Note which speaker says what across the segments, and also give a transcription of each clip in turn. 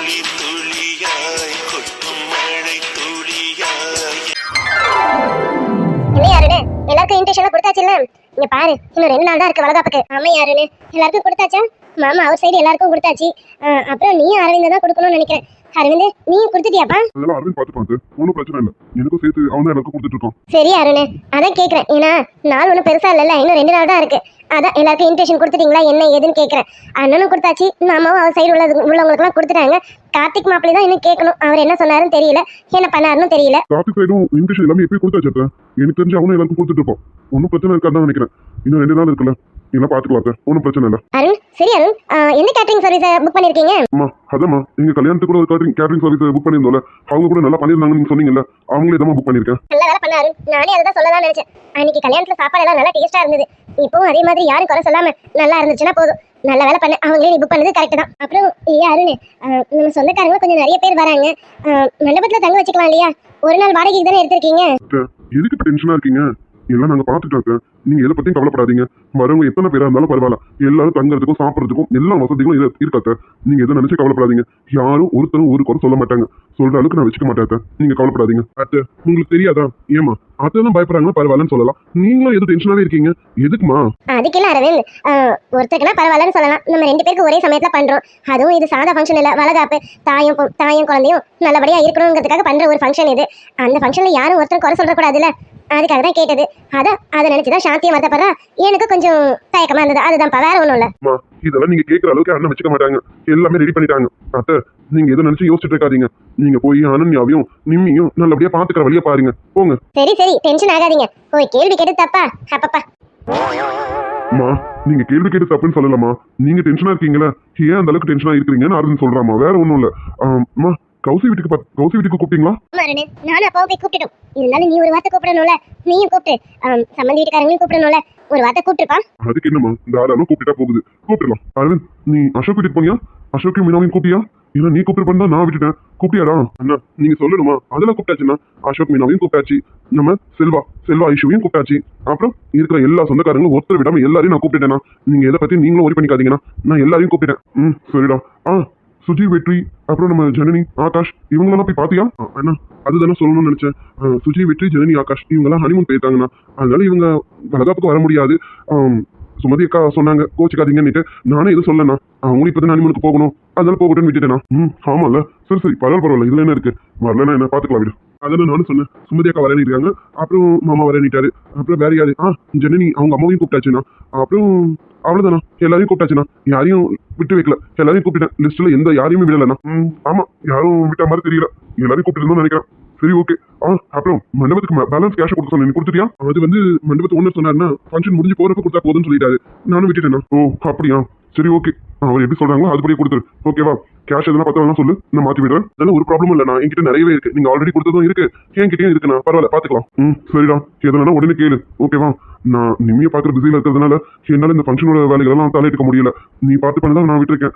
Speaker 1: துளி துளியாய் கொட்டும் மழை துளியாய்.
Speaker 2: என்ன யாருன்னு எல்லாருக்கும் இன்விடேஷன் கொடுத்தாச்சுல்ல? இங்க பாரு, இன்னும் 2 நாள் தான் இருக்கு வளகாப்புக்கு. ஆமா யாருன்னு எல்லாருக்கும் கொடுத்தாச்சா? மாமா அவர் சைடு எல்லாருக்கும் கொடுத்தாச்சு. அப்புறம் நீ அரவிந்த் தான் கொடுக்கணும்னு நினைக்கிறேன். அரவிந்த் நீ கொடுத்துட்டியாப்பா?
Speaker 3: அதெல்லாம் அரவிந்த் பாத்துப்பாங்க, ஒன்றும் பிரச்சனை இல்லை. எனக்கும் சேர்த்து அவன் தான் எனக்கு கொடுத்துட்டு இருக்கான்.
Speaker 2: சரி அருண், அதான் கேட்குறேன். ஏன்னா நாள் ஒன்றும் பெருசா இல்லைல்ல, இன்னும் 2 நாள் தான் இருக்கு. அதான் எல்லாருக்கும் இன்விடேஷன் கொடுத்துட்டீங்களா என்ன ஏதுன்னு கேட்குறேன். அண்ணனும் கொடுத்தாச்சு, மாமாவும் அவர் சைடு உள்ளவங்களுக்குலாம் கொடுத்துட்டாங்க. கார்த்திக் மாப்பிள்ளை தான் இன்னும் கேட்கணும். அவர் என்ன சொன்னாருன்னு தெரியல, என்ன பண்ணாருன்னு தெரியல.
Speaker 3: கார்த்திக் சைடும் இன்விடேஷன் எல்லாமே எப்பயும் கொடுத்தாச்சு. எனக்கு தெரிஞ்சு அவனும் எல்லாருக்கும் கொடுத்துட்டு இருப்பான். ஒன்றும் பிரச்சனை இருக்காதுன்னு நினைக்கிறேன். இன்னும் 2 நாள் இருக்குல்ல, எல்லாம் பாத்துக்கலாம், ஒன்றும் பிரச்சனை இல்லை.
Speaker 2: அருண் சரி அருண், என்ன கேட்டரிங் சர்வீஸ் புக் பண்ணிருக்கீங்க?
Speaker 3: அம்மா அதம்மா எங்க கல்யாணத்துக்கு கூட ஒரு கேட்டரிங் சர்வீஸ் புக் பண்ணியிருந்தோம்ல, அவங்க கூட நல்லா பண்ணியிருந்தாங்கன்னு நீங்க சொன்னீங்கல்ல, அவங்களே தான் புக் பண்ணிருக்கேன்.
Speaker 2: நல்ல வேலை பண்ண அருண், நானே அதை தான் சொல்லலாம் நினைச்சேன். அன்னைக்கு கல்யாணத்துல சாப்பாடு எல்லாம் நல்லா டேஸ்டா இருந்தது. இப்பவும் அதே மாதிரி யாரும் குறை சொல்லாம நல்லா இருந்துச்சுன்னா போதும். நல்ல வேலை பண்ண, அவங்களே நீ புக் பண்ணது கரெக்ட் தான். அப்புறம் அருண், நம்ம சொந்தக்காரங்க கொஞ்சம் நிறைய பேர் வராங்க. மண்டபத்துல தங்க வச்சுக்கலாம் இல்லையா? ஒரு நாள் வாடகைக்கு தானே எடுத்திருக்கீங்க.
Speaker 3: எதுக்கு இப்ப டென்ஷனா இருக்கீங்க? எல்லாம் நாங்க பாத்துட்டோம். நீங்க எதை பத்தியும் கவலைப்படாதீங்க. வரவங்க எத்தனை பேரா இருந்தாலும் பரவாயில்ல, எல்லாரும் தங்குறதுக்கும் சாப்பிடறதுக்கும் எல்லா வசதிகளும் இருக்காத்த. நீங்க எதை நினைச்சு கவலைப்படாதீங்க. யாரும் ஒருத்தரும் ஒரு குறை சொல்ல மாட்டாங்க. சொல்ற அளவுக்கு நான் வச்சுக்க மாட்டேன். நீங்க கவலைப்படாதீங்க. அத்தை உங்களுக்கு தெரியாதா? ஏமா அத்தை தான் பயப்படுறாங்கன்னா பரவாயில்லன்னு சொல்லலாம். நீங்களும் எதுவும் டென்ஷனாவே இருக்கீங்க, எதுக்குமா?
Speaker 2: அதுக்கெல்லாம் அரவிந்த், ஒருத்தருக்குன்னா பரவாயில்லன்னு சொல்லலாம். நம்ம 2 பேருக்கு ஒரே சமயத்துல பண்றோம். அதுவும் இது சாதா ஃபங்க்ஷன் இல்ல, வளகாப்பு. தாயும் குழந்தையும் நல்லபடியா இருக்கணுங்கிறதுக்காக பண்ற ஒரு ஃபங்க்ஷன் இது. அந்த ஃபங்க்ஷன்ல யாரும் ஒருத்தரும் குறை சொல்ல கூடாதுல்ல, அதுக்காக தான் கேட்டது. அதை நினைச்சுதான் சாந்தியை வருத்தப்படுறா. எனக்கு கொஞ்சம் தயக்கமா இருந்தது, அதுதான்ப்பா, வேற ஒண்ணும் இல்ல.
Speaker 3: இதெல்லாம் நீங்க கேட்கற அளவுக்கு அண்ணன் வச்சுக்க மாட்டாங்க. எல்லாமே ரெடி பண்ணிட்டாங்க. அத்தை நீங்க எதை நினைச்சு யோசிச்சுட்டு இருக்காதீங்க. நீங்க போய் அனன்யாவையும் நிம்மியும் நல்லபடியா பாத்துக்கிற வழியா பாருங்க, போங்க.
Speaker 2: சரி டென்ஷன் ஆகாதீங்க. போய் கேள்வி கேட்டு தப்பா அப்பப்பா.
Speaker 3: நீங்க கேள்வி கேட்டு தப்புன்னு சொல்லலாமா? நீங்க டென்ஷனா இருக்கீங்களா? ஏன் அந்த அளவுக்கு டென்ஷனா இருக்கீங்கன்னு அருண் சொல்றாமா, வேற ஒண்ணும் இல்ல. கௌசி வீட்டுக்கு கூப்பிட்டீங்களா?
Speaker 2: நானும் அப்பாவும் போய் கூப்பிட்டோம். இருந்தாலும் நீ ஒரு வார்த்தை கூப்பிடணும்ல, நீயும் கூப்பிட்டு சம்பந்தி வீட்டுக்காரங்களையும் கூப்பிடணும்ல, ஒரு வார்த்தை கூப்பிட்டுப்பா.
Speaker 3: அதுக்கு என்னமா, தாராளம் கூப்பிட்டா போகுது, கூப்பிடலாம். அரவிந்த் நீ அசோக் வீட்டுக்கு போனியா? அசோக்கையும் மீனாவையும் கூப்பிட்டியா? ஏன்னா நீ கூப்பிட்டு நான் விட்டுட்டேன். கூப்பிட்டியாடா? அண்ணா நீங்க சொல்லணுமா? அதெல்லாம் கூப்பிட்டாச்சுன்னா அசோக் மீனாவையும் கூப்பிட்டாச்சு, நம்ம செல்வா ஐஷுவையும் கூப்பிட்டாச்சு. அப்புறம் இருக்கிற எல்லா சொந்தக்காரங்களும் ஒருத்தர் விடாம எல்லாரையும் நான் கூப்பிட்டேன்னா, நீங்க எதை பத்தி நீங்களும் ஒரி பண்ணிக்காதீங்கன்னா, நான் எல்லாரையும் கூப்பிட்டேன். சரிடா. சுஜி, வெற்றி, அப்புறம் நம்ம ஜனனி, ஆகாஷ் இவங்களெல்லாம் போய் பாத்தியா? அண்ணா அதுதானே சொல்லணும்னு நினைச்சேன். சுஜி, வெற்றி, ஜனனி, ஆகாஷ் இவங்கெல்லாம் ஹனிமூன் போயிருக்காங்கண்ணா. அதனால இவங்க வளகாப்புக்கு வர முடியாது. சுமதி அக்கா சொன்னாங்க கோச்சிக்காதீங்கன்னுட்டு. நானே எதுவும் சொல்லண்ணா, அவங்களும் இப்பதான் ஹனிமூனுக்கு போகணும், அதனால போகட்டும்னு விட்டுட்டேண்ணா. ஆமாம்ல, சரி பரவாயில்ல, இதுல என்ன இருக்கு, வரலன்னா என்ன பாத்துக்கலாம் விடு. அதனால நானும் சொன்னேன். சுமதி அக்கா வரேன்னு இருக்காங்க, அப்புறம் மாமா வரேன்னிட்டாரு. அப்புறம் வேற யாரு? ஜனனி அவங்க அம்மாவையும் கூப்பிட்டாச்சுண்ணா. அப்புறம் அவ்வளவுதானா, எல்லாரையும் கூப்பிட்டாச்சுண்ணா. யாரையும் விட்டு வைக்கல, எல்லாரையும் கூப்பிட்டேன். லிஸ்ட்ல எந்த யாரையுமே விடலண்ணா. ஆமா, யாரும் விட்ட மாதிரி தெரியல, எல்லாரையும் கூப்பிட்டு நினைக்கிறேன். சரி ஓகே. அப்புறம் மண்டபத்துக்கு பேலன்ஸ் கேஷ் கொடுக்க சொன்னேன், கொடுத்துட்டியா? அது மண்டபத்து ஓனர் சொன்னாருன்னா ஃபங்க்ஷன் முடிஞ்சு போறப்ப கொடுத்தா போதுன்னு சொல்லிட்டாரு. நானும் விட்டுட்டேண்ணா. ஓ அப்படியா, சரி ஓகே. அவர் எப்படி சொல்றாங்களோ அதுபடியே கொடுத்துரு, ஓகேவா? கேஷ் எதனா பத்தலாம் சொல்லு, நான் மாத்தி விடுறேன். அதெல்லாம் ஒரு ப்ராப்ளம் இல்ல, நான் என்கிட்ட நிறையவே இருக்கு. நீங்க ஆல்ரெடி கொடுத்ததும் இருக்கு, என்கிட்டயும் இருக்குண்ணா. பரவாயில்ல, பாத்துக்கலாம். சரிடா, எதனா உடனே கேளு, ஓகேவா? நான் நிம்மியை பாக்குற பிஸியில இருக்கிறதுனால என்னால இந்த ஃபங்க்ஷனோட வேலைகளெல்லாம் தலையிட்டு முடியல. நீ பார்த்து பண்ணதான் நான் விட்டுருக்கேன்.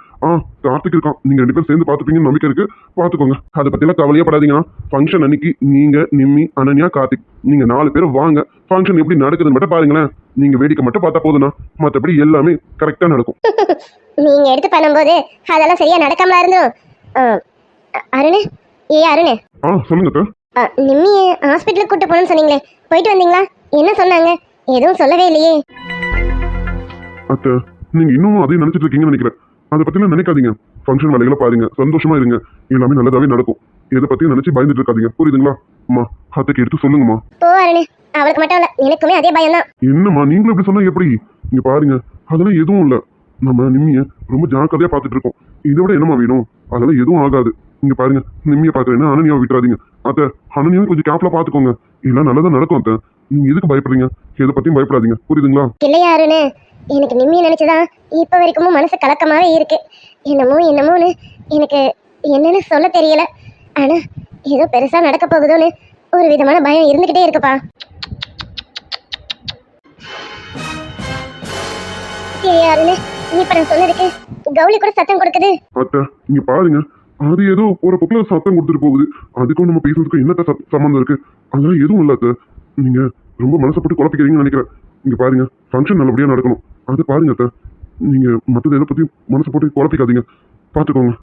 Speaker 3: கார்த்திக் இருக்கான், நீங்க 2 பேரும் சேர்ந்து பாத்துப்பீங்கன்னு நம்பிக்கை இருக்கு, பாத்துக்கோங்க. அதை பத்தி எல்லாம் கவலையே படாதீங்கன்னா, ஃபங்க்ஷன் அன்னைக்கு நீங்க, நிம்மி, அனன்யா, கார்த்திக் நீங்க 4 பேரும் வாங்க. ஃபங்க்ஷன் எப்படி நடக்குதுன்னு மட்டும் பாருங்களேன். நீங்க வேடிக்கை மட்டும் பார்த்தா போதுண்ணா, மற்றபடி எல்லாமே கரெக்டா நடக்கும்.
Speaker 2: நீங்க எடுத்து பண்ணும்போது அதெல்லாம் சரியா நடக்காமல இருந்தோம். அருண், அருண்
Speaker 3: சொல்லுங்க.
Speaker 2: நிம்மி ஹாஸ்பிட்டலுக்கு கூட்டு போகணும்னு சொன்னீங்களே, போயிட்டு வந்தீங்களா? என்ன சொன்னாங்க? எதுவும் சொல்லவே இல்லையே.
Speaker 3: அத்தை நீங்க இன்னும் அதையும் நினைச்சிட்டு இருக்கீங்கன்னு நினைக்கிறேன். அதை பத்திலாம் நினைக்காதீங்க. ஃபங்க்ஷன் வேலைகளை பாருங்க, சந்தோஷமா இருங்க, எல்லாமே நல்லதாவே நடக்கும். எதை பத்தியும் நினைச்சு பயந்துட்டு இருக்காதீங்க, புரியுதுங்களா? அம்மா அத்தைக்கு எடுத்து சொல்லுங்கம்மா.
Speaker 2: போ அருண், அவளுக்கு மட்டும் இல்ல, எனக்குமே அதே பயம் தான்.
Speaker 3: என்னம்மா நீங்களும் இப்படி சொன்னா எப்படி? இங்க பாருங்க, அதெல்லாம் எதுவும் இல்ல. நம்ம நிம்மிய ரொம்ப ஜாக்கிரதையா பாத்துட்டு இருக்கோம். இதை விட என்னமா வேணும்? அதெல்லாம் எதுவும் ஆகாது. இங்க பாருங்க, நிம்மியை பாக்குறேன்னா அனன்யாவை விட்டுறாதீங்க. அத்தை அனன்யாவும் கொஞ்சம் கேர்ஃபுல்லா பாத்துக்கோங்க, எல்லாம் நல்லதா நடக்கும். அத்தை நீங்க எதுக்கு பயப்படுறீங்க? எதை பத்தியும் பயப்படாதீங்க, புரியுதுங்களா?
Speaker 2: இல்லையா அருண், எனக்கு நிம்மியை நினைச்சுதான் இப்ப வரைக்கும் மனசு கலக்கமாவே இருக்கு. என்னமோன்னு எனக்கு என்னன்னு சொல்ல தெரியல. ஆனா ஏதோ பெருசா நடக்க போகுதோன்னு ஒரு விதமான பயம் இருந்துகிட்டே இருக்குப்பா. அருண், நீ இப்ப நான் சொன்னதுக்கு கௌலி கூட சத்தம் கொடுக்குது.
Speaker 3: அத்தை இங்க பாருங்க, அது ஏதோ ஒரு பொருள சத்தம் கொடுத்துட்டு போகுது. அதுக்கும் நம்ம பேசுறதுக்கு என்னத்த சம்பந்தம் இருக்கு? அதெல்லாம் எதுவும் இல்ல அத்தை. நீங்க ரொம்ப மனசப்பட்டு குழப்பிக்கிறீங்கன்னு நினைக்கிறேன். இங்க பாருங்க, ஃபங்க்ஷன் நல்லபடியா நடக்கணும், அது பாருங்க அத்தை. நீங்க மற்றது எதை பத்தி மனசு போட்டு குழப்பிக்காதீங்க, பாத்துக்கோங்க.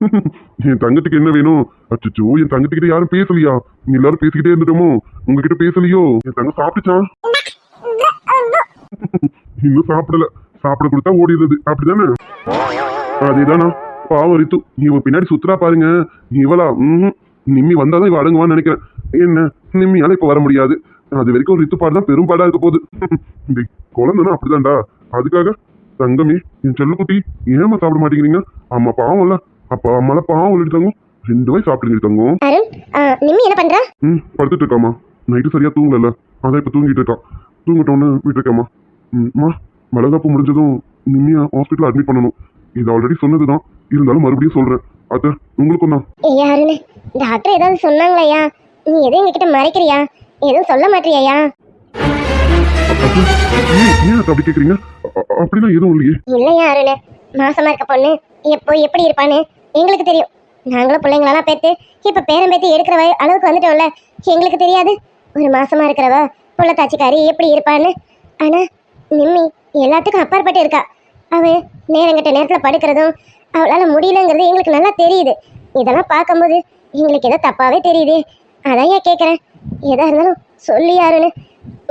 Speaker 3: என் தங்கத்துக்கு என்ன வேணும்? அச்சோ, என் தங்கத்துக்கிட்ட யாரும் பேசலையா? எல்லாரும் பேசிக்கிட்டே இருந்துட்டோமோ? உங்ககிட்ட பேசலையோ? என் தங்கம் சாப்பிட்டுச்சான்? இன்னும் சாப்பிடல. சாப்பிட கொடுத்தா ஓடிடுறது, அப்படிதானே? அதேதானா? பாவம் ரித்து, இவ பின்னாடி சுத்துறா பாருங்க. இவளா? நிம்மி வந்தாதான் இவ அடங்குவான்னு நினைக்கிறேன். என்ன, நிம்மியால இப்ப வர முடியாது. அது வரைக்கும் ரித்து பாடு தான் பெரும்பாடா இருக்க போகுது. இந்த குழந்தைனா அப்படிதான்டா. அதுக்காக தங்கமே, என் செல்லக்குட்டி, ஏமா சாப்பிட மாட்டேங்கிறீங்க? அம்மா பாவம் இல்ல. அப்பா அம்மால பாவம் எடுத்தாங்க. 2 வாய் சாப்பிடுங்க தங்கம்.
Speaker 2: அருண், நிம்மி என்ன பண்றா?
Speaker 3: படுத்துட்டு இருக்காமா. நைட்டு சரியா தூங்கல. அதான் இப்ப தூங்கிட்டு இருக்கா. தூங்கிட்டோன்னு வீட்டு இருக்காமா. அம்மா, வளகாப்பு முடிஞ்சதும் நிம்மியா ஹாஸ்பிட்டல் அட்மிட் பண்ணணும். இது ஆல்ரெடி சொன்னதுதான், இருந்தாலும் மறுபடியும் சொல்றேன். அத்த உங்களுக்கும் தான்.
Speaker 2: ஐயா அருண், டாக்டர் ஏதாவது சொன்னாங்களையா? நீ எதுவும் எங்ககிட்ட மறைக்கிறியா? எதுவும் சொல்ல மாட்டியா?
Speaker 3: ஏன் அப்படி கேக்குறீங்க? அப்படிலாம் எதுவும் இல்லையே.
Speaker 2: இல்லையா அருண், மாசமா இருக்க பொண்ணு எப்போ எப்படி இருப்பான்னு எங்களுக்கு தெரியும். நாங்களும் பிள்ளைங்களெல்லாம் பேத்து இப்ப பேரம் பேத்தி எடுக்கிற அளவுக்கு வந்துட்டோம்ல. எங்களுக்கு தெரியாது ஒரு மாசமா இருக்கிறவ புள்ளத்தாச்சிக்காரி எப்படி இருப்பான்னு? ஆனா நிம்மி எல்லாத்துக்கும் அப்பாற்பட்டு இருக்கா. அவ நேரங்கட்ட நேரத்துல படுக்கிறதும் அவளால முடியலங்கிறது எங்களுக்கு நல்லா தெரியுது. இதெல்லாம் பார்க்கும்போது எங்களுக்கு ஏதோ தப்பாவே தெரியுது. அதான் ஏன் கேட்குறேன். எதா இருந்தாலும் சொல்லி அருண்,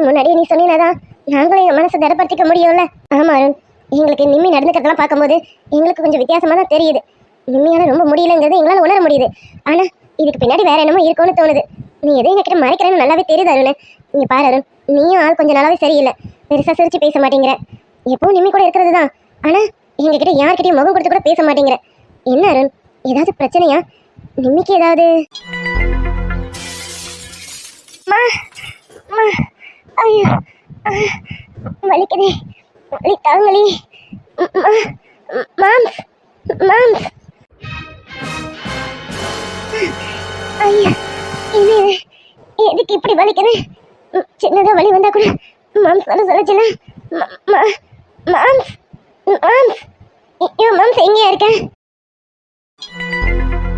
Speaker 2: முன்னாடியே நீ சொன்னீனாதான் நாங்களும் எங்கள் மனசை திடப்படுத்திக்க முடியும்ல. ஆமா அருண், எங்களுக்கு நிம்மி நடந்துக்கிறதெல்லாம் பார்க்கும்போது எங்களுக்கு கொஞ்சம் வித்தியாசமாக தான் தெரியுது. நிம்மியால ரொம்ப முடியலங்கிறது எங்களால் உணர முடியுது. ஆனால் இதுக்கு பின்னாடி வேற என்னமோ இருக்கும்னு தோணுது. நீ எதையும் எங்ககிட்ட மறைக்கிறேன்னு நல்லாவே தெரியுது அருண். நீ பாரு அருண், நீயும் ஆள் கொஞ்சம் நல்லாவே சரியில்லை. பெருசாக சிரிச்சு பேச மாட்டேங்கிற. எப்பவும் நிம்மி கூட இருக்கிறது தான். ஆனால் எங்ககிட்ட யார்கிட்டயும் முகம் கொடுத்து கூட பேச மாட்டேங்கிற. என்ன அருண், ஏதாவது பிரச்சனையா? நிம்மிக்கு ஏதாவது? ஐயோ, வலிக்குதே, வலி தாங்களே. மாம்ஸ் மாம்ஸ், ஐயா இது எதுக்கு இப்படி வலிக்குது? சின்னதாக வலி வந்தா கூட மாம்ஸ் வர சொல்லுச்சுல. மாம்ஸ் மாம்ஸ், ஐயோ மாம்ஸ் எங்கேயா இருக்க?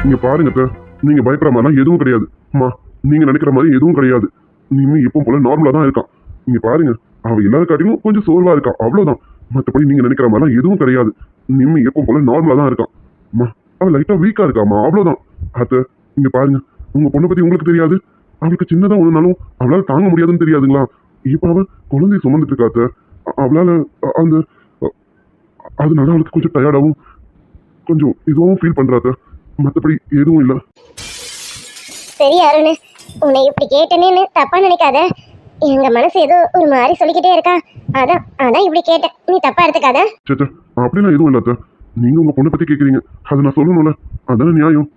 Speaker 3: நீங்க பாருங்க அத்தை, நீங்க பயப்படுற மாதிரிலாம் எதுவும் கிடையாது. அம்மா, நீங்க நினைக்கிற மாதிரி எதுவும் கிடையாது. நிம்மி எப்பவும் போல நார்மலா தான் இருக்கான். நீங்க பாருங்க, அவ எல்லாரும் காட்டிலும் கொஞ்சம் சோர்வா இருக்கா, அவ்வளவுதான். மற்றபடி நீங்க நினைக்கிற மாதிரிலாம் எதுவும் கிடையாது. நிம்மி எப்பவும் போல நார்மலா தான் இருக்கான். அம்மா, அவ லைட்டா வீக்கா இருக்காமா, அவ்வளவுதான். அத்தை, நீங்க பாருங்க, உங்க பொண்ணை பத்தி உங்களுக்கு தெரியாது. அவளுக்கு சின்னதா ஒண்ணுனாலும் அவளால தாங்க முடியாதுன்னு தெரியாதுங்களா? இப்ப அவ குழந்தைய சுமந்துட்டு இருக்கா அத்தை. அவளால அந்த அதனால அவளுக்கு கொஞ்சம் டயர்டாகவும் கொஞ்சம் இதுவும் ஃபீல் பண்றாத்த. மற்றபடி எதுவும் இல்லை.
Speaker 2: சரி அருண், உன்னை இப்படி கேட்டேன்னு தப்பா நினைக்காத. எங்க மனசு ஏதோ ஒரு மாதிரி சொல்லிக்கிட்டே இருக்கா. அதான் அதான் இப்படி கேட்டேன், நீ தப்பா எடுத்துக்காத.
Speaker 3: சேச்சா, அப்படிலாம் எதுவும் இல்லாத. நீங்க உங்க பொண்ணை பத்தி கேட்குறீங்க, அதை நான் சொல்லணும்ல, அதான நியாயம்.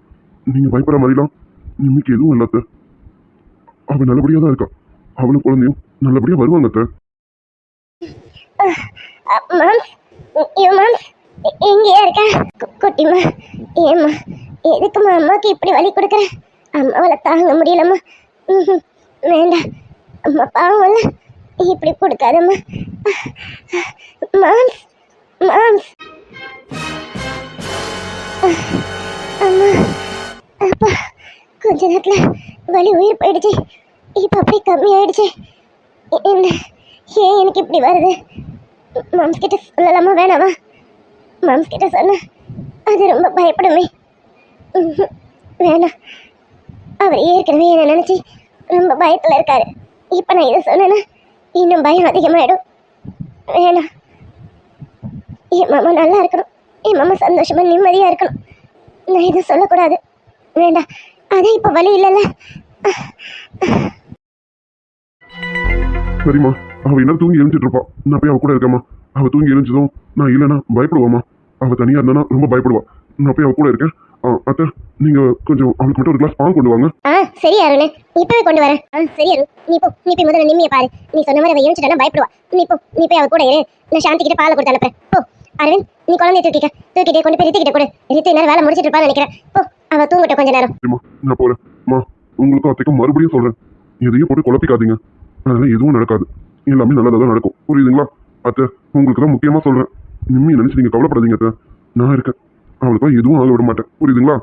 Speaker 3: நீங்க பயப்படுற மாதிரிலாம் நிம்மிக்கு எதுவும் இல்லாத. அவ நல்லபடியா தான் இருக்கா. அவளும் குழந்தையும் நல்லபடியா வருவாங்க அத்தை.
Speaker 2: மாம்ஸ், மாம்ஸ் எங்கேயா இருக்க? குட்டிமா, ஏம்மா எதுக்குமா அம்மாவுக்கு இப்படி வலி கொடுக்குற? அம்மாவால தாங்க முடியலம்மா. வேண்டாம் அம்மா, பாவம்ல, இப்படி கொடுக்காதம்மா. மாம்ஸ் மாம்ஸ், அம்மா அப்பா, கொஞ்ச நேரத்துல வலி உயிர் போயிடுச்சு. இப்போ அப்படியே கம்மியாயிடுச்சு. என்ன, ஏன் எனக்கு இப்படி வருது? மாம்ஸ் கிட்ட சொல்லலாமா வேணாமா? மாம்ஸ் கிட்ட சொன்ன அது ரொம்ப பயப்படுமே. வேணாம், அவர் ஏற்கனவே என்ன நினைச்சு ரொம்ப பயத்துல இருக்காரு. இப்ப நான் இதை சொன்னேன்னா இன்னும் பயம் அதிகமாயிடும். வேணாம், என் மாமா நல்லா இருக்கணும், என் மாமா சந்தோஷமா நிம்மதியா இருக்கணும். நான் இதை சொல்லக்கூடாது. வேண்டாம், அதான் இப்ப வலி இல்லைல்ல.
Speaker 3: சரிம்மா, அவ என்ன தூங்கி எழுந்துட்டு இருப்பா. நான் போய் அவ கூட இருக்கேம்மா. அவ தூங்கி எழுந்ததும் நான் இல்லைன்னா பயப்படுவாம்மா. அவ தனியா இருந்தானா ரொம்ப பயப்படுவா. நான் போய் அவ கூட இருக்கேன். அத்தை, நீங்க கொஞ்சம் அவளுக்கு மட்டும் ஒரு கிளாஸ் பால் கொண்டு வாங்க.
Speaker 2: சரி அருண், இப்பவே கொண்டு வரேன். சரி அருண், நீ போய் முதல்ல நிம்மியை பாரு. நீ சொன்ன மாதிரி அவ எழுந்துட்டானா பயப்படுவா. நீ போய் அவ கூட இரு. நான் சாந்தி கிட்ட பாலை கொடுத்து அனுப்புறேன். போ அரவிந்த், நீ குழந்தைய தூக்கிட்டே கொண்டு போய் ரித்து கிட்ட கொடு. ரித்து நேரம் வேலை முடிச்சிட்டு இருப்பான்னு நினைக்கிறேன். போ, அவ தூங்கட்டும் கொஞ்ச நேரம்.
Speaker 3: நான் போறேன். அம்மா, உங்களுக்கும் அத்தைக்கும் மறுபடியும் சொல்றேன், எதையும் போட்டு குழப்பிக்காதீங்க. அதெல்லாம் எதுவும் நடக்காது. எல்லாமே நல்லதாக தான் நடக்கும். புரியுதுங்களா? அத்தை, உங்களுக்கு தான் முக்கியமா சொல்றேன். நிம்மி நினைச்சு நீங்க கவலைப்படாதீங்க அத்தை. நான் இருக்கேன். அவளுக்கும் எதுவும் ஆக விட மாட்டேன். புரியுதுங்களா?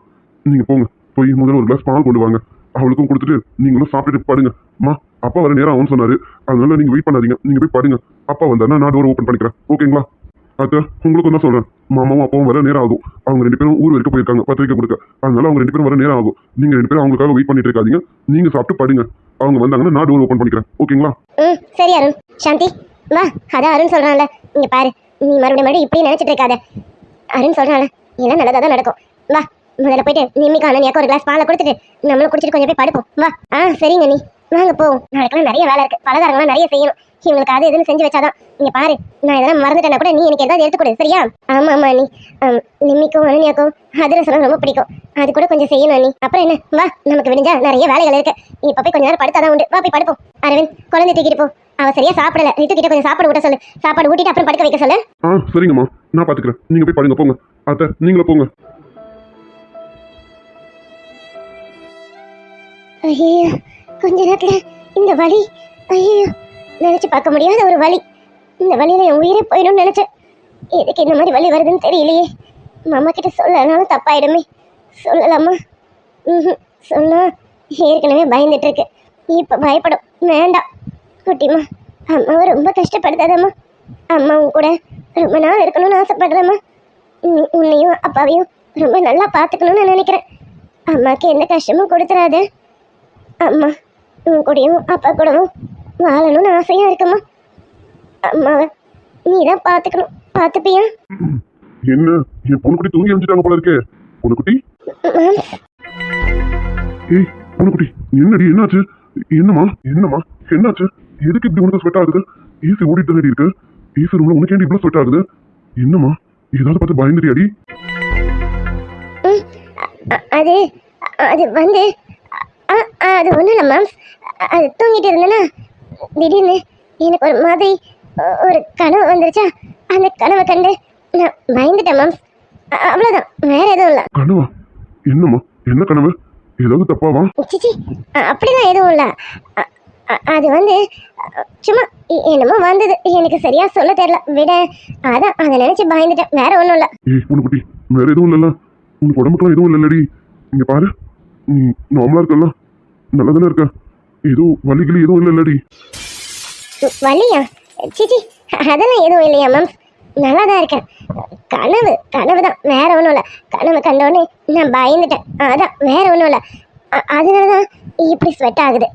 Speaker 3: நீங்க போங்க, போய் முதல்ல ஒரு கிளாஸ் பால் கொண்டு வாங்க. அவளுக்கும் கொடுத்துட்டு நீங்களும் சாப்பிட்டுட்டு பாடுங்க. அம்மா, அப்பா வர நேரம் ஆகும்னு சொன்னாரு. அதனால நீங்க வெயிட் பண்ணாதீங்க. நீங்க போய் பாடுங்க. அப்பா வந்தாருன்னா நான் டோர் ஓப்பன் பண்ணிக்கிறேன். ஓகேங்களா? அத்தை, உங்களுக்கும் தான் சொல்றேன், மாமாவும் அப்பாவும் வர நேரம் ஆகும். அவங்க 2 பேரும் ஊர் வரைக்கும் போயிருக்காங்க பத்திரிக்கை கொடுக்க. அதனால அவங்க 2 பேரும் வர நேரம் ஆகும். நீங்க 2 பேரும் அவங்களுக்காக வெயிட் பண்ணிட்டு இருக்காதீங்க. நீங்க சாப்பிட்டு படுங்க. அவங்க வந்தாங்கன்னா நான் டோர் ஓப்பன் பண்ணிக்கிறேன். ஓகேங்களா?
Speaker 2: சரி அருண். சாந்தி வா. அதான் அருண் சொல்றான்ல, இங்க பாரு, நீ மறுபடியும் இப்படி நினைச்சிட்டு இருக்காத. அருண் சொல்றான்ல, எல்லாம் நல்லதா தான் நடக்கும். வா, முதல்ல போயிட்டு நிம்மிக்கு அண்ணனியாக்கு ஒரு கிளாஸ் பாலை கொடுத்துட்டு நம்மளும் குடிச்சிட்டு கொஞ்சம் போய் படுப்போம். வா. சரிங்க நீ வாங்க போவோம். நாளைக்கெல்லாம் நிறைய வேலை இருக்கு, பலகாரங்களாம் நிறைய செய்யணும். இவங்களுக்கு அது எதுன்னு செஞ்சு வச்சாதான். இங்க பாரு, நான் இதெல்லாம் மறந்துட்டேன்னா கூட நீ எனக்கு ஏதாவது எடுத்து கொடு, சரியா? ஆமா ஆமா நீ நிம்மிக்கும் அண்ணனியாக்கும் அதிரசம் ரொம்ப பிடிக்கும், அது கூட கொஞ்சம் செய்யணும் நீ. அப்புறம் என்ன, வா, நமக்கு விடிஞ்சா நிறைய வேலைகள் இருக்கு. இப்ப போய் கொஞ்ச நேரம் படுத்தாதான் உண்டு. வா போய் படுப்போம். அரவிந்த், குழந்தை தூக்கிட்டு போ. அவ சரியா சாப்பிடல, ரித்து கிட்ட கொஞ்சம் சாப்பாடு ஊட்ட சொல்லு. சாப்பாடு ஊட்டிட்டு அப்புறம் படுக்க வைக்க சொல்லு.
Speaker 3: சரிங்கம்மா, நான் பாத்துக்கிறேன். நீங்க போய் படுங்க. போங்க அத்தை, நீங்களும் போங்க.
Speaker 2: ஐயோ, கொஞ்ச நேரத்துல இந்த வலி, ஐயோ நினைச்சு பார்க்க முடியாத ஒரு வலி. இந்த வலியில என் உயிரே போயிடும்னு நினைச்சேன். எதுக்கு இந்த மாதிரி வலி வருதுன்னு தெரியலையே. மாமா கிட்ட சொல்லனாலும் தப்பாயிடுமே. சொல்லலாமா? சொன்னா ஏற்கனவே பயந்துட்டு இருக்கு. இப்ப பயப்படும். வேண்டாம் குட்டிமா, அம்மாவை ரொம்ப கஷ்டப்படுத்தாதம்மா. அம்மாவும் கூட ரொம்ப நாள் இருக்கணும்னு ஆசைப்படுறேம்மா. உன்னையும் அப்பாவையும் ரொம்ப நல்லா பார்த்துக்கணும்னு நான் நினைக்கிறேன். அம்மாவுக்கு எந்த கஷ்டமும் கொடுத்துறாத. அம்மா உன் கூடயும் அப்பா கூடவும் வாழணும்னு ஆசையா இருக்குமா. அம்மாவை நீ தான் பார்த்துக்கணும். பார்த்துப்பியா?
Speaker 3: என்ன, என் பொண்ணுக்குட்டி தூங்கி எழுந்துட்டாங்க போல இருக்கே. பொண்ணுக்குட்டி, ஏய் பொண்ணுக்குட்டி, என்னடி என்னாச்சு? என்னம்மா என்னாச்சு? எதுக்கு இப்படி உனக்கு ஸ்வெட் ஆகுது? ஏசி ஓடிட்டு தானே இருக்கு. ஏசி ரூம்ல உனக்கு ஏன் இவ்வளவு ஸ்வெட் ஆகுது? என்னம்மா, ஏதாவது பார்த்து பயந்துட்டியாடி?
Speaker 2: அது அது வந்து அது ஒன்றும் இல்லை மேம். அது தூங்கிட்டு இருந்தேன்னா திடீர்னு எனக்கு ஒரு மாதிரி ஒரு கனவு வந்துருச்சா. அந்த கனவை கண்டு நான் பயந்துட்டேன் மேம். அவ்வளோதான், வேற எதுவும் இல்லை.
Speaker 3: கனவா? என்னம்மா, என்ன கனவு? ஏதாவது தப்பாவா?
Speaker 2: சிச்சி, அப்படிலாம் எதுவும் இல்லை. அது வந்து சும்மா என்னமோ வந்தது, எனக்கு சரியா சொல்ல தெரியல விட. அதான் அதை நினைச்சு பயந்துட்டேன், வேற ஒன்றும் இல்லை.
Speaker 3: ஏய் பொண்ணுக்குட்டி, வேற எதுவும் இல்லைல்ல? உனக்கு உடம்புக்குலாம் எதுவும் இல்லைல்லடி? இங்க பாரு, நீ நார்மலா இருக்கல்ல, நல்லா தானே இருக்க? ஏதோ வலிகளி எதுவும் இல்லைல்லடி?
Speaker 2: வலியா? சிச்சி, அதெல்லாம் எதுவும் இல்லையா மேம். நல்லா தான் இருக்கேன். கனவு தான், வேற ஒன்றும் இல்லை. கனவு கண்டோடனே நான் பயந்துட்டேன், அதான் வேற ஒன்றும் இல்லை. அதனால தான் இப்படி ஸ்வெட் ஆகுது.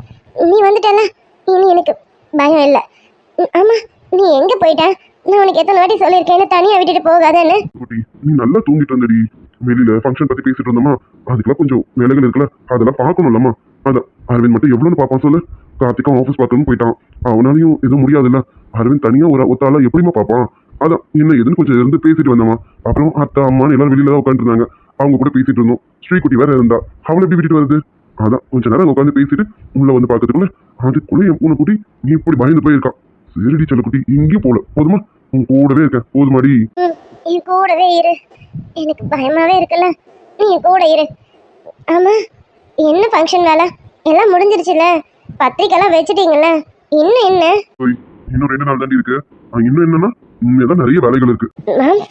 Speaker 2: நீ வந்துட்டல, இனி எனக்கு பயம் இல்லை. ஆமா, நீ எங்க போயிட்ட? நான் உனக்கு எத்தனை வாட்டி சொல்லியிருக்கேன்னு தனியா விட்டுட்டு போகாதன்னு.
Speaker 3: நீ நல்லா தூங்கிட்டு இருந்தடி. வெளியில ஃபங்க்ஷன் பத்தி பேசிட்டு இருந்தோமா, அதுக்கெல்லாம் கொஞ்சம் வேலைகள் இருக்குல்ல, அதெல்லாம் பார்க்கணும்லம்மா. அதான் அரவிந்த் மட்டும் எவ்வளோன்னு பார்ப்பான் சொல்லு. கார்த்திகா ஆஃபீஸ் பார்க்கணும்னு போயிட்டான், அவனாலையும் எதுவும் முடியாதுல்ல. அரவிந்த் தனியா ஒரு ஒத்தால எப்படிமா பார்ப்பான்? அதான் என்ன எதுன்னு கொஞ்சம் இருந்து பேசிட்டு வந்தோமா. அப்புறம் அத்தா அம்மான்னு எல்லாரும் வெளியில தான் உட்காந்துருந்தாங்க, அவங்க கூட பேசிட்டு இருந்தோம். ஸ்ரீகுட்டி வேற இருந்தா, அவளை எப்படி விட்டுட்டு வருது? அதான் கொஞ்ச நேரம் உட்காந்து பேசிட்டு உள்ள வந்து பார்க்கறதுக்குள்ள அதுக்குள்ள என் பூனை குட்டி நீ இப்படி பயந்து போயிருக்கான். சரிடி செல்லக்குட்டி, எங்கேயும் போல, போதுமா? உன் கூடவே இருக்கேன், போதுமாடி?
Speaker 2: என் கூடவே இரு, எனக்கு பயமாவே இருக்குல்ல. நீ என் கூட இரு. ஆமா, என்ன ஃபங்க்ஷன் வேலை எல்லாம் முடிஞ்சிருச்சுல, பத்திரிக்கைலாம் வச்சுட்டீங்கல்ல, இன்னும் என்ன?
Speaker 3: இன்னும் 2 நாள் தாண்டி இருக்கு. இன்னும் என்னன்னா, இன்னும் நிறைய வேலைகள் இருக்கு.
Speaker 2: மேம்,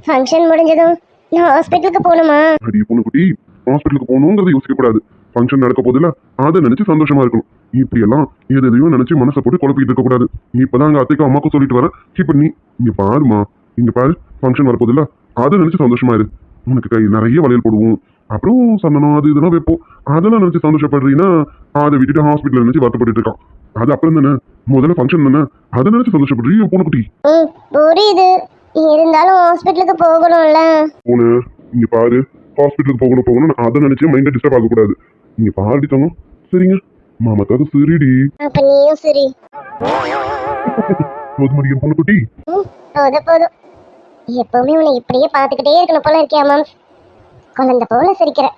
Speaker 2: ஃபங்க்ஷன் முடிஞ்சதும் நான் ஹாஸ்பிட்டலுக்கு போகணுமா?
Speaker 3: அடி பொண்ணு குட்டி, ஹாஸ்பிட்டலுக்கு போகணுங்கிறத யோசிக்கப்படாது. ஃபங்க்ஷன் நடக்க போதில்ல, அதை நினைச்சு சந்தோஷமா இருக்கணும். இப்படி எல்லாம் எதையும் நினைச்சு மனசை போட்டு குழப்பிட்டு இருக்க கூடாது. இப்பதான் அங்க அத்தைக்கும் அம்மாக்கும் சொல்லிட்டு வரேன். இப்ப நீ இங்க பாருமா, இங்க பாரு, ஃபங்க்ஷன் வரப்போதில்ல, அதை நினைச்சு சந்தோஷமா இரு. உனக்கு கை நிறைய வளையல் போடுவோம், அப்புறம் சந்தனம் அது இதெல்லாம் வைப்போம். அதெல்லாம் நினைச்சு சந்தோஷப்படுறீங்கன்னா அதை விட்டுட்டு ஹாஸ்பிட்டல் நினைச்சு வருத்தப்பட்டு இருக்கான். அது அப்புறம் தானே, முதல்ல ஃபங்க்ஷன் தானே, அதை நினைச்சு சந்தோஷப்படுறீ பொண்ணு குட்டி.
Speaker 2: புரியுது, இருந்தாலும் ஹாஸ்பிட்டலுக்கு போகணும்ல.
Speaker 3: போன இங்க பாரு, ஹாஸ்பிட்டலுக்கு போகணும் அதை நினைச்சு மைண்டை டிஸ்டர்ப் ஆகக்கூடாது. இங்க பாருடி தங்கம், சரிங்க? மாமாக்காக சரிடி.
Speaker 2: அப்ப நீயும் சரி.
Speaker 3: போதுமடி பொண்ணு குட்டி.
Speaker 2: போதும். எப்பவுமே உன்னை இப்படியே பார்த்துக்கிட்டே இருக்கணும் போல இருக்கியா மேம்ஸ்? குழந்தை போல சிரிக்கிற.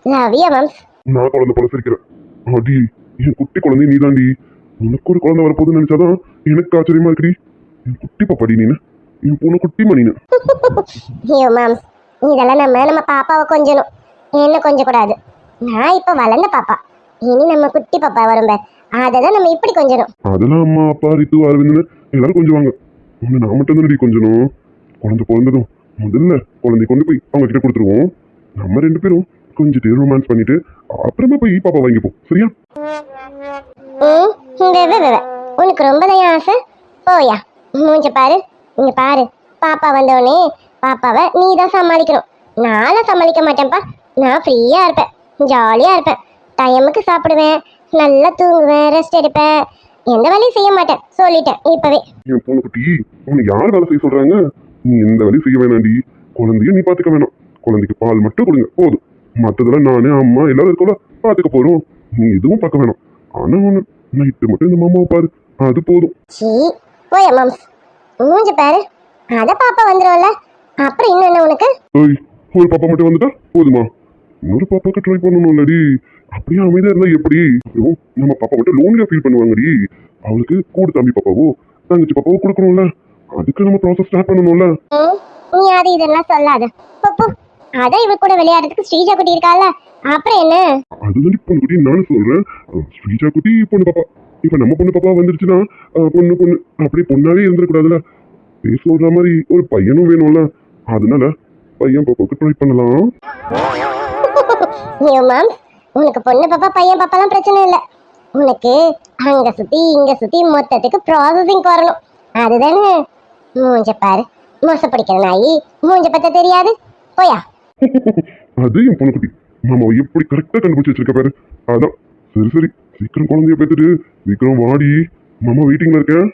Speaker 2: லவ்யா மேம்ஸ்.
Speaker 3: நான் குழந்தை போல சிரிக்கிறேன். அடி, என் குட்டி குழந்தை நீதாண்டி. உனக்கு ஒரு குழந்தை வரப்போகுதுன்னு நினைச்சாதான் எனக்கு ஆச்சரியமா இருக்குடி. என் குட்டி பாப்பாடி நீனு, என் பொண்ணு குட்டி மணினு.
Speaker 2: ஐயோ மேம்ஸ், இதெல்லாம் நம்ம பாப்பாவை கொஞ்சணும், என்ன கொஞ்சம் கூடாது. நான் இப்ப வளர்ந்த பாப்பா, இனி நம்ம குட்டி பாப்பா வரும் பார், அததான் நம்ம இப்படி கொஞ்சணும்.
Speaker 3: அதெல்லாம் அம்மா அப்பா ரித்து அரவிந்த்னு எல்லாரும் கொஞ்சுவாங்க. ஒண்ணு நான் மட்டும் தானடி கொஞ்சணும். குழந்தை பிறந்ததும் முதல்ல குழந்தை கொண்டு போய் அவங்க கிட்ட கொடுத்துருவோம். நம்ம 2 பேரும் கொஞ்சிட்டு ரொமான்ஸ் பண்ணிட்டு அப்புறமா போய் பாப்பா வாங்கிப்போம், சரியா?
Speaker 2: உனக்கு ரொம்ப தான் ஆசை. போயா மூஞ்ச பாரு, இங்க பாரு, பாப்பா வந்தோடனே பாப்பாவை நீ தான் சமாளிக்கணும். நானும் சமாளிக்க மாட்டேன்ப்பா. நான் ஃப்ரீயா இருப்பேன், ஜாலியா இருப்பேன், டைமுக்கு சாப்பிடுவேன், நல்லா தூங்குவேன், ரெஸ்ட் எடுப்பேன், எந்த வேலையும் செய்ய மாட்டேன், சொல்லிட்டேன் இப்பவே.
Speaker 3: என் பொண்ணு குட்டி, உன்னை யார் வேலை செய்ய சொல்றாங்க? நீ எந்த வேலையும் செய்ய வேணாண்டி. குழந்தைய நீ பாத்துக்க வேணாம். குழந்தைக்கு பால் மட்டும் கொடுங்க போதும். மற்றதெல்லாம் நானே அம்மா எல்லாரும் இருக்கோம்ல, பாத்துக்க போறோம். நீ எதுவும் பார்க்க வேணாம். ஆனா ஒண்ணு, நைட்டு மட்டும் இந்த மாமாவை பாரு, அது போதும்.
Speaker 2: சீ போய மாம்ஸ், மூஞ்சி பாரு. அத பாப்பா வந்துரும்ல, அப்புறம் இன்னும் என்ன உனக்கு?
Speaker 3: ஓய், ஒரு பாப்பா மட்டும் வந்துட்டா போதுமா? இன்னொரு பாப்பாக்கு ட்ரை பண்ணணும்லடி. அப்படியே அமைதியா இருந்தா எப்படி? அப்புறம் நம்ம பாப்பா மட்டும் லோன்லியா ஃபீல் பண்ணுவாங்கடி. அவளுக்கு கூட தம்பி பாப்பாவோ தங்கச்சி பாப்பாவோ கொடுக்கணும்ல, அதுக்கு நம்ம ப்ராசஸ் ஸ்டார்ட் பண்ணணும்ல.
Speaker 2: நீ அது இதெல்லாம் சொல்லாத பப்பு. அதான் இவ கூட விளையாடுறதுக்கு ஸ்ரீஜா குட்டி இருக்கால, அப்புறம் என்ன?
Speaker 3: அதுதான் பொண்ணு குட்டி நானும் சொல்றேன். ஸ்ரீஜா குட்டி பொண்ணு பாப்பா. இப்ப நம்ம பொண்ணு பாப்பா வந்துருச்சுன்னா பொண்ணு பொண்ணு அப்படியே பொண்ணாவே இருந்துடக்கூடாதுல. பேர் சொல்ற மாதிரி ஒரு பையனும் வேணும்ல. அதனால பையன் பாப்பாவுக்கு ட்ரை பண்ணலாம்.
Speaker 2: ஐயோ மாம், உனக்கு பொண்ணு பாப்பா பையன் பாப்பாலாம் பிரச்சனை இல்லை. உனக்கு அங்க சுத்தி இங்க சுத்தி மொத்தத்துக்கு ப்ராசஸிங் வரணும், அதுதானே? மூஞ்ச பாரு, மோசப்படிக்கிற நாயி. மூஞ்ச பத்த தெரியாது போயா.
Speaker 3: அது என் பொண்ணு குட்டி மாமாவை எப்படி கரெக்டா கண்டுபிடிச்சு வச்சிருக்க பாரு. அதான் சரி சரி, சீக்கிரம் குழந்தைய பேத்துட்டு சீக்கிரம் வாடி, மாமா வெயிட்டிங்ல இருக்கேன்.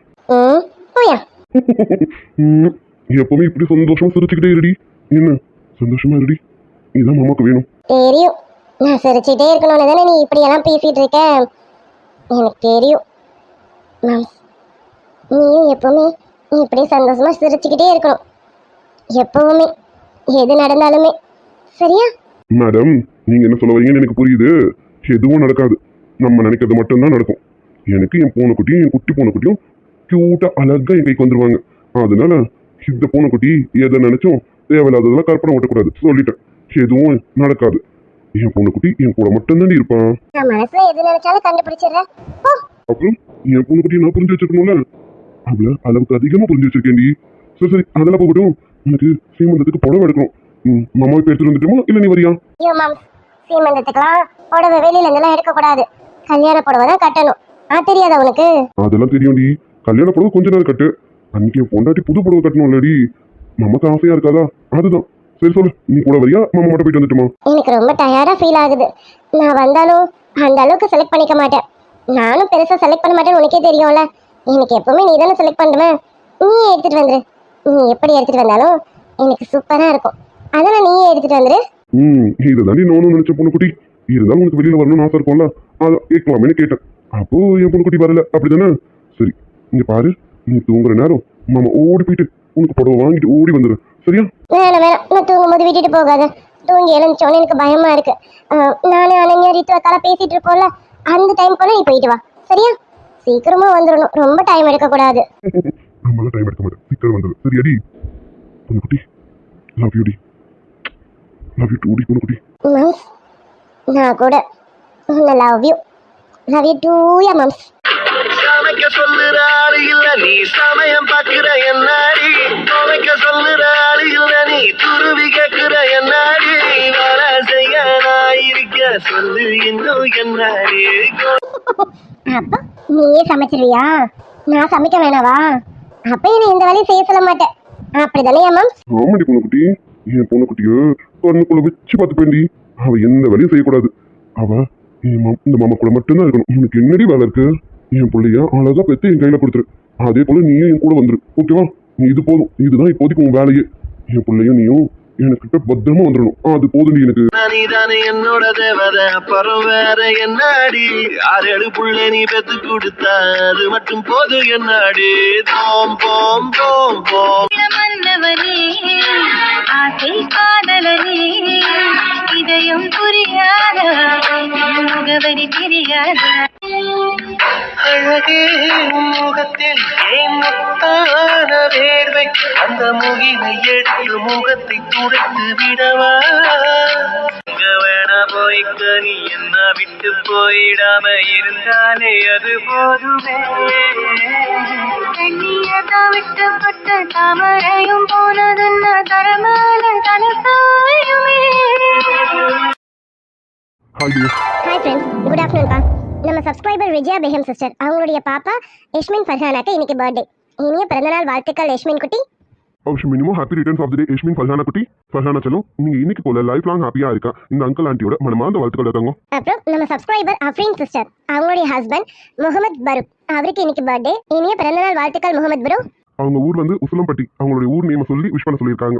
Speaker 2: போயா.
Speaker 3: எப்பவுமே இப்படி சந்தோஷமா சிரிச்சுக்கிட்டே இருடி. என்ன சந்தோஷமா இருடி, இதுதான் மாமாக்கு வேணும்.
Speaker 2: தெரியும், நான் சிரிச்சுட்டே இருக்கணும்னு தானே நீ இப்படியெல்லாம் பேசிட்டு இருக்க. எனக்கு தெரியும் மாம், நீயும் எப்பவுமே இப்படி சந்தோஷமா சிரிச்சுக்கிட்டே இருக்கணும், எப்பவுமே எது நடந்தாலுமே. சரியா?
Speaker 3: மேடம், நீங்க என்ன சொல்ல வரீங்கன்னு எனக்கு புரியுது. எதுவும் நடக்காது, நம்ம நினைக்கிறது மட்டும்தான் நடக்கும். எனக்கு என் பூனைக்குட்டியும் என் குட்டி பூனைக்குட்டியும் கியூட்டா அழகா என் கைக்கு வந்துருவாங்க. அதனால இந்த பூனைக்குட்டி எதை நினைச்சோம் தேவையில்லாததெல்லாம் கற்பனை ஓட்டக்கூடாது, சொல்லிட்டேன். எதுவும் நடக்காது. என் பூனைக்குட்டி என் கூட மட்டும்தான் இருப்பான்.
Speaker 2: நான் மனசுல எது நினைச்சாலும் கண்டுபிடிச்சிடுறேன்.
Speaker 3: அப்புறம் என் பூனைக்குட்டி நான் புரிஞ்சு வச்சிருக்கணும்ல, அவளை அளவுக்கு அதிகமா புரிஞ்சு வச்சிருக்கேன்டி. சரி சரி, அதெல்லாம் போகட்டும். எனக்கு சீமந்தத்துக்கு புடவை எடுக்கணும். மாமாவை இப்ப எடுத்துட்டு வந்துட்டுமா இல்ல நீ வரியா?
Speaker 2: ஐயோ மாம், சீமந்தத்துக்கெல்லாம் புடவை வெளியில இருந்தெல்லாம் எடுக்கக்கூடாது, கல்யாண புடவை தான் கட்டணும். தெரியாதா உனக்கு?
Speaker 3: அதெல்லாம் தெரியும்டி. கல்யாண புடவை கொஞ்ச நேரம் கட்டு. அன்னைக்கு என் பொண்டாட்டி புது புடவை கட்டணும்லடி, நமக்கு ஆசையா இருக்காதா? அதுதான். சரி சொல்லு, நீ கூட வரியா மாமா மட்டும் போயிட்டு வந்துட்டுமா?
Speaker 2: எனக்கு ரொம்ப டயர்டா ஃபீல் ஆகுது. நான் வந்தாலும் அந்த அளவுக்கு செலக்ட் பண்ணிக்க மாட்டேன். நானும் பெருசா செலக்ட் பண்ண மாட்டேன்னு உனக்கே தெரியும்ல. எனக்கு எப்பவுமே நீ தானே செலக்ட் பண்ணுவேன். நீயே எடுத்துட்டு வந்துரு. நீ எப்படி எடுத்துட்டு வந்தாலும் எனக்கு சூப்பரா இருக்கும். அதெல்லாம் நீயே எடுத்துட்டு வந்துரு.
Speaker 3: இதை தாண்டி நானும் நினைச்ச பொண்ணுக்குட்டி. இருந்தாலும் உனக்கு வெளியில வரணும்னு ஆசை இருக்கும்ல, அதான் கேட்கலாமேன்னு கேட்டேன். அப்போ என் பொண்ணுக்குட்டி வரல அப்படிதானே? சரி, இங்க பாரு, நீ தூங்குற நேரம் மாமா ஓடி போயிட்டு உனக்கு புடவை வாங்கிட்டு ஓடி வந்துடு. சரியா?
Speaker 2: வேணாம் வேணாம், நான் தூங்கும்போது விட்டுட்டு போகாத. தூங்கி எழுந்துச்சோன்னு எனக்கு பயமா இருக்கு. நானே அனன்யா ரித்து அக்கால பேசிட்டு இருப்போம்ல, அந்த டைம் போல நீ போயிட்டு வா. சரியா? சீக்கிரமா வந்துடணும், ரொம்ப டைம் எடுக்க கூடாது.
Speaker 3: நம்மளால டைம் எடுக்க மாட்டேன், சீக்கிரம் வந்துடும். சரியாடி பொண்ணுக்குட்டி? லவ் யூ டி. லவ் யூ டூ டி பொண்ணுக்குட்டி.
Speaker 2: மம்ஸ், நான் கூட love you. Love you too யா மம்ஸ்.
Speaker 1: சமைக்க சொல்லுற ஆளு இல்ல நீ சமயம் பாக்குற என்னாடி, சமைக்க சொல்லுற ஆளு இல்ல நீ துருவி கேக்குற என்னாடி, வர செய்ய நான் இருக்க சொல்லு இன்னும் என்னாடி.
Speaker 2: அப்ப நீயே சமைச்சிருவியா? நான் சமைக்க வேணாவா? அப்ப என்ன இந்த வேலையை செய்ய சொல்ல மாட்டேன், அப்படிதானே மம்ஸ்?
Speaker 3: ஆமாடி பொண்ணுக்குட்டி, என் பொண்ணுக்குட்டியோ கண்ணுக்குள்ள வச்சு பார்த்து பேண்டி. அவ எந்த வேலையும் செய்யக்கூடாது. அவ இந்த மாமா கூட மட்டும்தான் இருக்கணும். உனக்கு என்னடி வேலை இருக்கு? என் பிள்ளைய அழகா பெற்று என் கையில கொடுத்துரு. அதே போல நீயும் என் கூட வந்துரு, ஓகேவா? நீ இது போதும், இதுதான் இப்போதைக்கு உன் வேலையே. என் பிள்ளையும் நீயும் எனக்கு பத்திரமா வந்துடணும், அது போதும். எனக்கு
Speaker 1: நீதானே என்னோட தேவதை, அப்புறம் வேற என்னாடி? 6-7 புள்ள நீ பெத்து கொடுத்தா அது மட்டும் போதும் என்னாடி. போம் போம் போம் போம்
Speaker 4: மன்னவனே, ஆசை காதலனே, இதயம் புரியாத முகவரி தெரியாத
Speaker 1: அழகே முகத்தில் ஏன் முத்தான வேர்வை, அந்த முகிலை எடுத்து முகத்தை துடைத்து விடவா? வேணா போய்க்க, நீ என்ன விட்டு போயிடாம இருந்தாலே அது போதுமே.
Speaker 4: கண்ணியதா விட்டுப்பட்ட தாமரையும் போனதுன்னா தரமான தனசாயுமே.
Speaker 3: ஹாய்
Speaker 2: ஃப்ரெண்ட்ஸ், குட் ஆஃப்டர்நூன்ப்பா. நம்ம சப்ஸ்கிரைபர் விஜயா பேகம் சிஸ்டர் அவங்களுடைய பாப்பா யஷ்மின் ஃபர்ஹானாக்கு இன்னைக்கு பர்த்டே. இனிய பிறந்தநாள் வாழ்த்துக்கள் யஷ்மின் குட்டி.
Speaker 3: Wish minimum happy returns of the day Yasmin Farhana குட்டி. ஃபர்ஹானா செல்லம், நீங்க இன்னைக்கு போல லைஃப் லாங் ஹாப்பியா இருக்கா இந்த அங்கிள் ஆண்டியோட மனமார்ந்த வாழ்த்துக்கள் தங்க.
Speaker 2: அப்புறம் நம்ம சப்ஸ்கிரைபர் அஃப்ரீன் சிஸ்டர், அவங்களுடைய ஹஸ்பண்ட் முகமது பரூக், அவருக்கு இன்னைக்கு பர்த்டே. இனிய பிறந்தநாள் வாழ்த்துக்கள் முகமது ப்ரோ.
Speaker 3: அவங்க ஊர் வந்து உசிலம்பட்டி, அவங்களுடைய ஊர் நேம சொல்லி விஷ் பண்ண சொல்லியிருக்காங்க.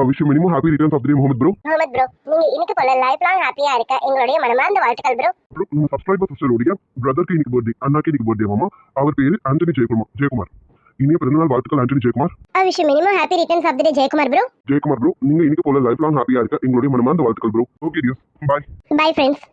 Speaker 3: Wish minimum happy returns of the day Mohammed bro.
Speaker 2: Mohammed bro, நீங்க இன்னைக்கு போல லைஃப் லாங் ஹாப்பியா இருக்க எங்களுடைய மனமார்ந்த வாழ்த்துக்கள் ப்ரோ.
Speaker 3: நம்ம சப்ஸ்கிரைபர் சிஸ்டருடைய பிரதருக்கு இன்னைக்கு பர்த்டே, அண்ணாக்கு இன்னைக்கு பர்த்டே மாமா. அவர் பேரு ஆண்டனி ஜெயக்குமார். இனிய பிறந்தநாள் வாழ்த்துக்கள் Antony Jayakumar.
Speaker 2: Wish minimum happy returns of the day Jayakumar bro.
Speaker 3: Jayakumar bro, நீங்க இன்னைக்கு போல லைஃப் லாங் ஹாப்பியா இருக்க எங்களுடைய மனமார்ந்த வாழ்த்துக்கள் bro. Okay dears, bye.
Speaker 2: Bye friends.